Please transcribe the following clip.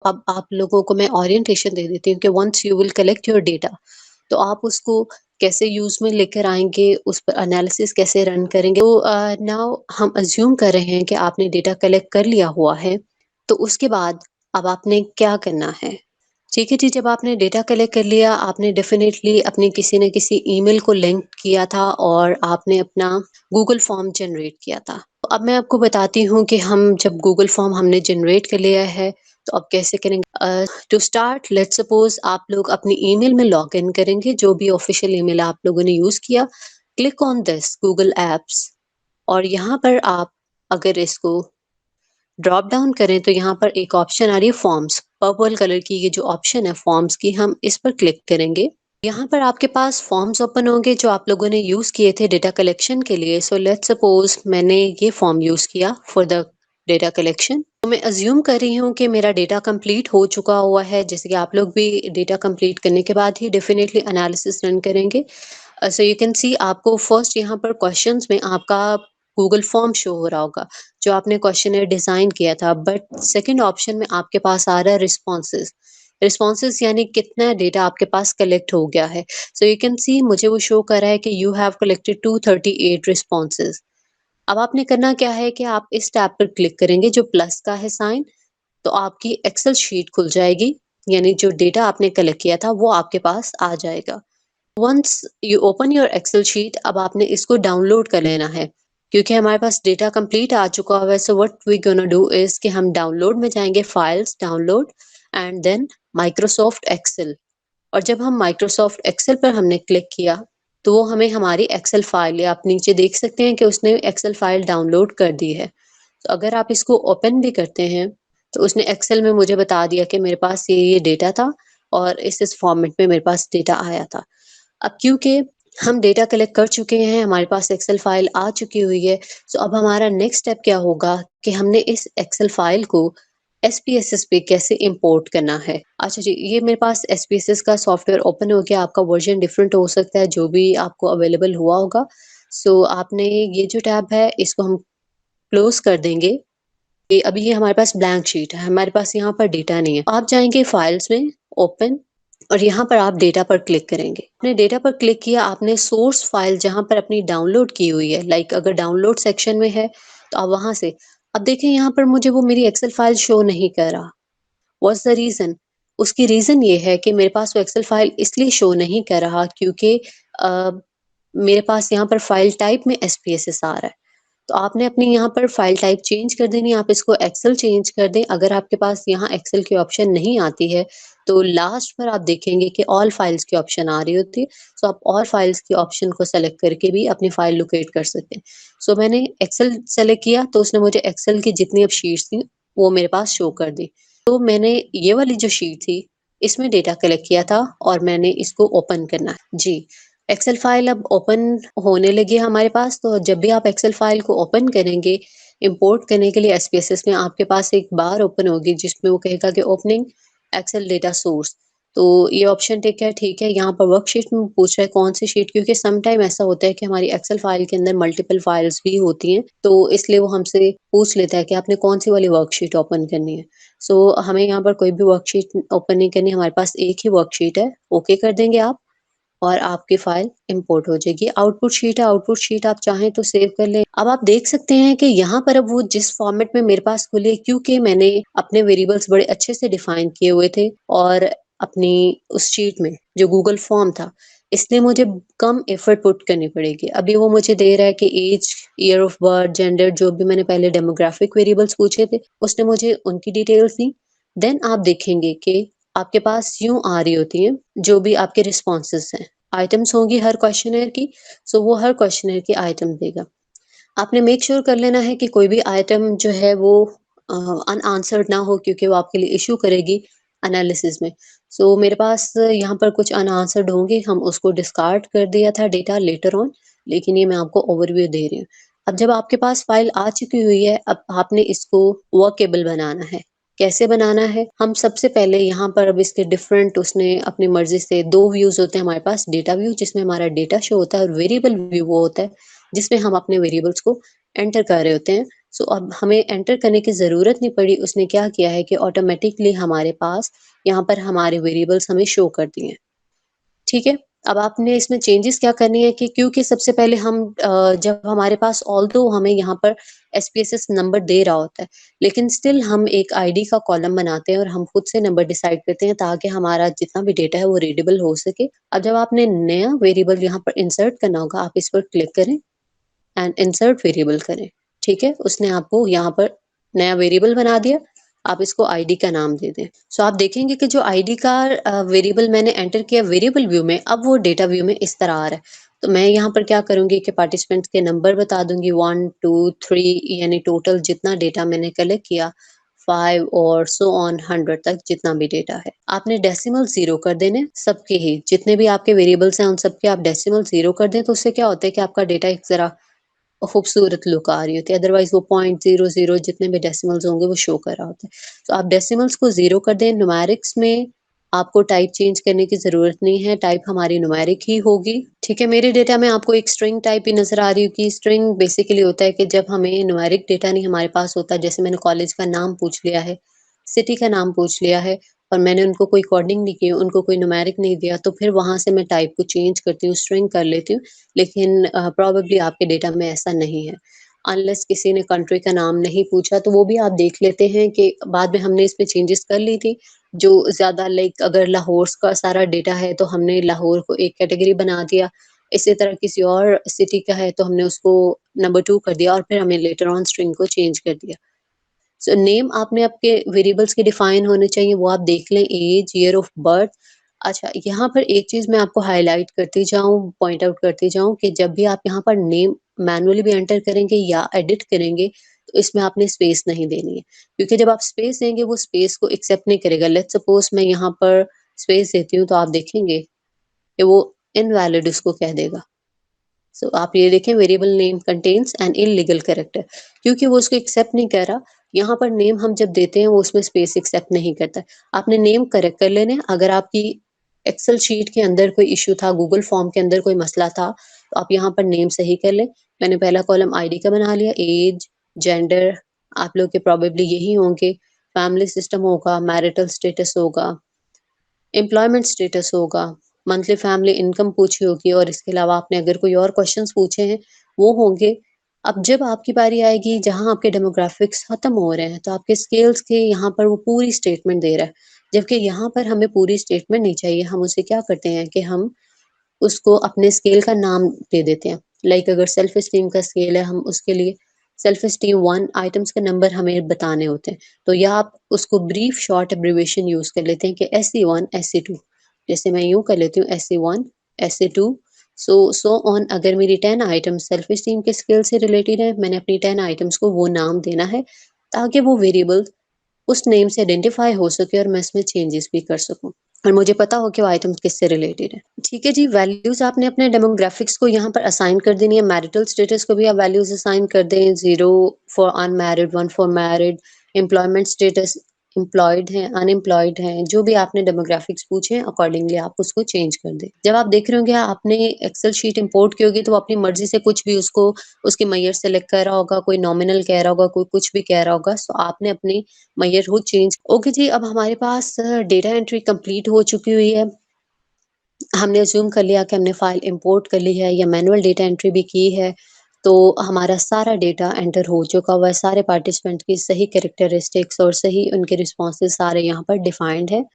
अब आप लोगों को मैं ओरिएंटेशन दे देती हूँ कि once you will collect your data, तो आप उसको कैसे यूज़ में लेकर आएँगे, उस पर एनालिसिस कैसे रन करेंगे। तो नाउ हम अज़्यूम कर रहे हैं कि आपने डेटा कलेक्ट कर लिया हुआ है, तो उसके बाद अब आपने क्या करना है? ठीक है जी, जब आपने डेटा कलेक्ट कर लिया, आपने डेफ़िनेटली अपने किसी न किसी ईमेल को लिंक किया था और आपने अपना गूगल फ़ॉर्म जनरेट किया था। तो अब मैं आपको बताती हूँ कि हम जब गूगल फ़ॉर्म हमने जनरेट कर लिया है, तो अब कैसे करेंगे? टू स्टार्ट लेट्स सपोज़ आप लोग अपनी ईमेल में लॉगिन करेंगे, जो भी ऑफ़िशियल ईमेल आप लोगों ने यूज़ किया, click on this Google apps और यहाँ पर आप अगर इसको ड्रॉप डाउन करें तो यहाँ पर एक ऑप्शन आ रही है फॉर्म्स, पर्पल कलर की ये जो ऑप्शन है फॉर्म्स की, हम इस पर क्लिक करेंगे। यहाँ पर आपके पास फॉर्म्स ओपन होंगे जो आप लोगों ने यूज़ किए थे डेटा कलेक्शन के लिए। सो लेट्स सपोज़ मैंने ये फॉर्म यूज़ किया फॉर द डेटा कलेक्शन। तो मैं अज़्यूम कर रही हूँ कि मेरा डेटा कंप्लीट हो चुका हुआ है, जैसे कि आप लोग भी डेटा कंप्लीट करने के बाद ही डेफिनिटली एनालिसिस रन करेंगे। सो यू कैन सी आपको फर्स्ट यहाँ पर क्वेश्चंस में आपका गूगल फॉर्म शो हो रहा होगा, जो आपने क्वेश्चनेयर डिज़ाइन किया था। बट सेकंड ऑप्शन में आपके पास आ रहा है रिस्पॉन्सेज़। रिस्पॉन्सेज़ यानी कितना डेटा आपके पास कलेक्ट हो गया है। सो यू कैन सी मुझे वो शो कर रहा है कि यू हैव कलेक्टेड 238 रिस्पॉन्सेज़। अब आपने करना क्या है कि आप इस टैब पर क्लिक करेंगे जो प्लस का है साइन, तो आपकी एक्सेल शीट खुल जाएगी, यानी जो डेटा आपने कलेक्ट किया था वो आपके पास आ जाएगा। Once you open your Excel sheet, अब आपने इसको डाउनलोड कर लेना है, क्योंकि हमारे पास डेटा कंप्लीट आ चुका हुआ है। So what we gonna do is कि हम डाउनलोड में जाएंगे, files download and then Microsoft Excel. और जब हम माइक्रोसॉफ्ट एक्सेल पर हमने क्लिक किया, तो वो हमें हमारी एक्सेल फाइल, या आप नीचे देख सकते हैं कि उसने एक्सेल फाइल डाउनलोड कर दी है। तो अगर आप इसको ओपन भी करते हैं, तो उसने एक्सेल में मुझे बता दिया कि मेरे पास ये डेटा था और इस फॉर्मेट में मेरे पास डेटा आया था। अब क्योंकि हम डेटा कलेक्ट कर चुके हैं, हमारे पास एक्सेल फाइल आ चुकी हुई है, सो अब हमारा नेक्स्ट स्टेप क्या होगा कि हमने इस एक्सेल फाइल को एसपीएसएस पे कैसे इंपोर्ट करना है। अच्छा जी, ये मेरे पास एसपीएसएस का सॉफ्टवेयर ओपन हो गया, आपका वर्जन डिफरेंट हो सकता है, जो भी आपको अवेलेबल हुआ होगा। सो आपने ये जो टैब है इसको हम क्लोज कर देंगे। ये अभी ये हमारे पास ब्लैंक शीट है, हमारे पास यहाँ पर डेटा नहीं है। आप जाएँगे फाइल्स में, ओपन, और यहाँ पर आप डेटा पर क्लिक करेंगे। आपने डेटा पर क्लिक किया, आपने सोर्स फाइल जहाँ पर अपनी डाउनलोड की हुई है, लाइक अगर डाउनलोड सेक्शन में है, तो आप वहाँ से अब देखें यहाँ पर मुझे वो मेरी एक्सेल फाइल शो नहीं कर रहा। What's the reason? उसकी रीज़न ये है कि मेरे पास वो एक्सेल फाइल इसलिए शो नहीं कर रहा क्योंकि अ, मेरे पास यहाँ पर फाइल टाइप में एसपीएसएस आ रहा है। तो आपने अपनी यहाँ पर फाइल टाइप चेंज कर देनी है, आप इसको एक्सेल चेंज कर दें। अगर आपके पास यहाँ एक्सेल की ऑप्शन नहीं आती है, तो लास्ट पर आप देखेंगे कि ऑल फाइल्स की ऑप्शन आ रही होती है। सो आप ऑल फाइल्स की ऑप्शन को सेलेक्ट करके भी अपनी फाइल लोकेट कर सकते हैं। सो मैंने एक्सेल सेलेक्ट किया, तो उसने मुझे एक्सेल की जितनी अब शीट्स थी, वो मेरे पास शो कर दी। तो मैंने ये वाली जो शीट थी, इसमें डेटा कलेक्ट किया था और मैंने इसको ओपन करना है। जी। एक्सेल फाइल अब ओपन होने लगी है हमारे पास, तो जब भी आप एक्सेल फाइल को ओपन करेंगे, इंपोर्ट करने के लिए एसपीएसएस में आपके पास एक बार ओपन होगी जिसमें वो कहेगा कि ओपनिंग एक्सेल डेटा सोर्स। तो ये ऑप्शन टिक है, ठीक है। यहाँ पर वर्कशीट में पूछ रहा है कौन सी शीट, क्योंकि सम टाइम ऐसा होता है कि हमारी एक्सेल फाइल के अंदर मल्टीपल फाइल्स भी होती हैं, तो इसलिए वो हमसे पूछ लेता है कि आपने कौन सी वाली वर्कशीट ओपन करनी है। सो हमें यहाँ पर कोई भी वर्कशीट ओपन नहीं करनी, हमारे पास एक ही वर्कशीट है। ओके कर देंगे आप और आपकी फाइल इंपोर्ट हो जाएगी। आउटपुट शीट है, आउटपुट शीट आप चाहें तो सेव कर लें। अब आप देख सकते हैं कि यहाँ पर अब वो जिस फॉर्मेट में मेरे पास खुली है, क्योंकि मैंने अपने वेरिएबल्स बड़े अच्छे से डिफाइन किए हुए थे और अपनी उस शीट में जो गूगल फॉर्म था, इसलिए मुझे कम एफर्ट पुट करनी पड़ेगी। अभी वो मुझे दे रहा है कि age, year of birth, gender, जो भी मैंने पहले डेमोग्राफिक वेरिएबल्स पूछे थे, उसने मुझे उनकी डिटेल्स दी। देन आप देखेंगे कि आपके पास यूँ आ रही होती हैं, जो भी आपके रिस्पॉन्सेज़ हैं। आइटम्स होंगी हर क्वेश्चनेयर की, सो वो हर क्वेश्चनेयर की आइटम देगा। आपने मेक श्योर कर लेना है कि कोई भी आइटम जो है वो अ, अनआंसर्ड ना हो, क्योंकि वो आपके लिए इश्यू करेगी एनालिसिस में। सो मेरे पास यहाँ पर कुछ अनआंसर्ड होंगे, हम उसको डिस्कार्ड कर दिया था डेटा लेटर ऑन, लेकिन ये मैं आपको ओवरव्यू दे रही हूँ। अब जब आपके पास फाइल आ चुकी हुई है, अब आपने इसको वर्केबल बनाना है। कैसे बनाना है? हम सबसे पहले यहाँ पर अब इसके डिफरेंट, उसने अपनी मर्ज़ी से 2 व्यूज़ होते हैं हमारे पास, डेटा व्यू जिसमें हमारा डेटा शो होता है, और वेरिएबल व्यू वो होता है जिसमें हम अपने वेरिएबल्स को एंटर कर रहे होते हैं सो अब हमें एंटर करने की ज़रूरत नहीं पड़ी, उसने क्या किया है कि ऑटोमैटिकली हमारे पास यहाँ पर हमारे वेरिएबल्स हमें शो कर दिए हैं। ठीक है? अब आपने इसमें चेंजेस क्या करनी है कि क्योंकि सबसे पहले हम जब हमारे पास ऑल्दो हमें यहाँ पर एसपीएसएस नंबर दे रहा होता है, लेकिन स्टिल हम एक आईडी का कॉलम बनाते हैं और हम खुद से नंबर डिसाइड करते हैं ताकि हमारा जितना भी डेटा है वो रीडेबल हो सके। अब जब आपने नया वेरिएबल यहाँ पर इंसर्ट करना होगा, आप इस पर क्लिक करें एंड इंसर्ट वेरिएबल करें, ठीक है? उसने आपको यहाँ पर नया वेरिएबल बना दिया, आप इसको आईडी का नाम दे दें। सो आप देखेंगे कि जो आईडी का वेरिएबल मैंने एंटर किया वेरिएबल व्यू में, अब वो डेटा व्यू में इस तरह आ रहा है। तो मैं यहाँ पर क्या करूँगी कि पार्टिसिपेंट्स के नंबर बता दूँगी 1, 2, 3 यानी टोटल जितना डेटा मैंने कलेक्ट किया 5 और सो ऑन 100 तक जितना भी डेटा है। आपने डेसिमल 0 कर देने सबके ही, जितने भी आपके वेरिएबल्स हैं उन सब के आप डेसिमल 0 कर दें, तो उससे क्या होता है कि आपका डेटा एक ज़रा खूबसूरत लुक आ रही होती है, अदरवाइज़ वो 0.00 जितने भी डेसिमल्स होंगे वो शो कर रहा होता है। तो आप डेसिमल्स को 0 कर दें, न्यूमेरिक्स में आपको टाइप चेंज करने की ज़रूरत नहीं है, टाइप हमारी न्यूमेरिक ही होगी, ठीक है? मेरे डेटा में आपको एक स्ट्रिंग टाइप ही नज़र आ रही होगी, स्ट्रिंग बेसिकली होता है कि जब हमें न्यूमेरिक डेटा नहीं हमारे पास होता, जैसे मैंने कॉलेज का नाम पूछ लिया है, सिटी का नाम पूछ लिया है और मैंने उनको कोई कोडिंग नहीं की, उनको कोई न्यूमेरिक नहीं दिया, तो फिर वहाँ से मैं टाइप को चेंज करती हूँ, स्ट्रिंग कर लेती हूँ। लेकिन प्रोबेबली आपके डेटा में ऐसा नहीं है। अनलेस किसी ने कंट्री का नाम नहीं पूछा तो वो भी आप देख लेते हैं कि बाद में हमने इसमें चेंजेस कर ली थी। जो ज़्यादा लाइक अगर लाहौर का सारा डेटा है तो हमने लाहौर को एक कैटेगरी बना दिया। इसी तरह किसी और सिटी का है तो हमने उसको नंबर 2 कर दिया और फिर हमने लेटर ऑन स्ट्रिंग को चेंज कर दिया। सो नेम आपने आपके वेरिएबल्स के डिफाइन होने चाहिए, वो आप देख लें, एज, ईयर ऑफ बर्थ। अच्छा, यहाँ पर एक चीज़ मैं आपको हाइलाइट करती जाऊँ, पॉइंट आउट करती जाऊँ कि जब भी आप यहाँ पर नेम मैनुअली भी एंटर करेंगे या एडिट करेंगे, तो इसमें आपने स्पेस नहीं देनी है। क्योंकि जब आप स्पेस देंगे, वो स्पेस को एक्सेप्ट नहीं करेगा। लेट्स सपोज़ मैं यहाँ पर स्पेस देती हूँ, तो आप देखेंगे कि वो इनवैलिड उसको कह देगा। सो आप ये देखें, variable name contains an illegal character, क्योंकि वो उसको एक्सेप्ट नहीं कर रहा। यहाँ पर नेम हम जब देते हैं वो उसमें स्पेस एक्सेप्ट नहीं करता। आपने नेम करेक्ट कर लेने। अगर आपकी एक्सेल शीट के अंदर कोई इशू था, गूगल फॉर्म के अंदर कोई मसला था, तो आप यहाँ पर नेम सही कर लें। मैंने पहला कॉलम आईडी का बना लिया, एज, जेंडर आप लोग के प्रोबेबली यही होंगे, फैमिली सिस्टम होगा, मैरिटल स्टेटस होगा, एम्प्लॉयमेंट स्टेटस होगा, मंथली फैमिली इनकम पूछी होगी और इसके अलावा आपने अगर कोई और क्वेश्चंस पूछे हैं, वो होंगे। अब जब आपकी बारी आएगी जहाँ आपके डेमोग्राफिक्स खत्म हो रहे हैं, तो आपके स्केल्स के यहाँ पर वो पूरी स्टेटमेंट दे रहा है। जबकि यहाँ पर हमें पूरी स्टेटमेंट नहीं चाहिए, हम उसे क्या करते हैं कि हम उसको अपने स्केल का नाम दे देते हैं। लाइक अगर सेल्फ एस्टीम का स्केल है, हम उसके लिए सेल्फ एस्टीम 1 आइटम्स के नंबर हमें बताने होते हैं। तो या आप उसको ब्रीफ शॉर्ट एब्रिविएशन यूज़ कर लेते हैं कि एसई1, एसई2। जैसे मैं यूँ कर लेती हूँ एसई1, एसई2 सो ऑन। अगर मेरी 10 आइटम्स सेल्फ एस्टीम के स्केल से रिलेटेड है, मैंने अपनी 10 आइटम्स को वो नाम देना है ताकि वो वेरिएबल उस नेम से आइडेंटिफ़ाई हो सके और मैं इसमें चेंजेस भी कर सकूँ और मुझे पता हो कि वो आइटम किससे रिलेटेड है। ठीक है जी, वैल्यूज़ आपने अपने डेमोग्राफिक्स को यहाँ पर असाइन कर देनी है, मैरिटल स्टेटस को भी आप वैल्यूज़ असाइन कर दें, 0 for unmarried, 1 for married, employment status employed हैं, अनएम्प्लॉयड हैं, जो भी आपने डेमोग्राफिक्स पूछे हैं अकॉर्डिंगली आप उसको चेंज कर दें। जब आप देख रहे होंगे आपने एक्सेल शीट इम्पोर्ट की होगी तो वो अपनी मर्ज़ी से कुछ भी उसको उसकी मैयर सेलेक्ट कर रहा होगा, कोई नॉमिनल कह रहा होगा, कोई कुछ भी कह रहा होगा, सो आपने अपनी मैयर खुद चेंज। ओके जी, अब हमारे पास डेटा एंट्री कंप्लीट हो चुकी हुई है। हमने अज़्यूम कर लिया कि हमने फ़ाइल इम्पोर्ट कर ली है या मैनुअल डेटा एंट्री भी की है, तो हमारा सारा डेटा एंटर हो चुका हुआ है, सारे पार्टिसिपेंट की सही कैरेक्टरिस्टिक्स और सही उनके रिस्पॉन्सेज़ सारे यहाँ पर डिफाइंड है।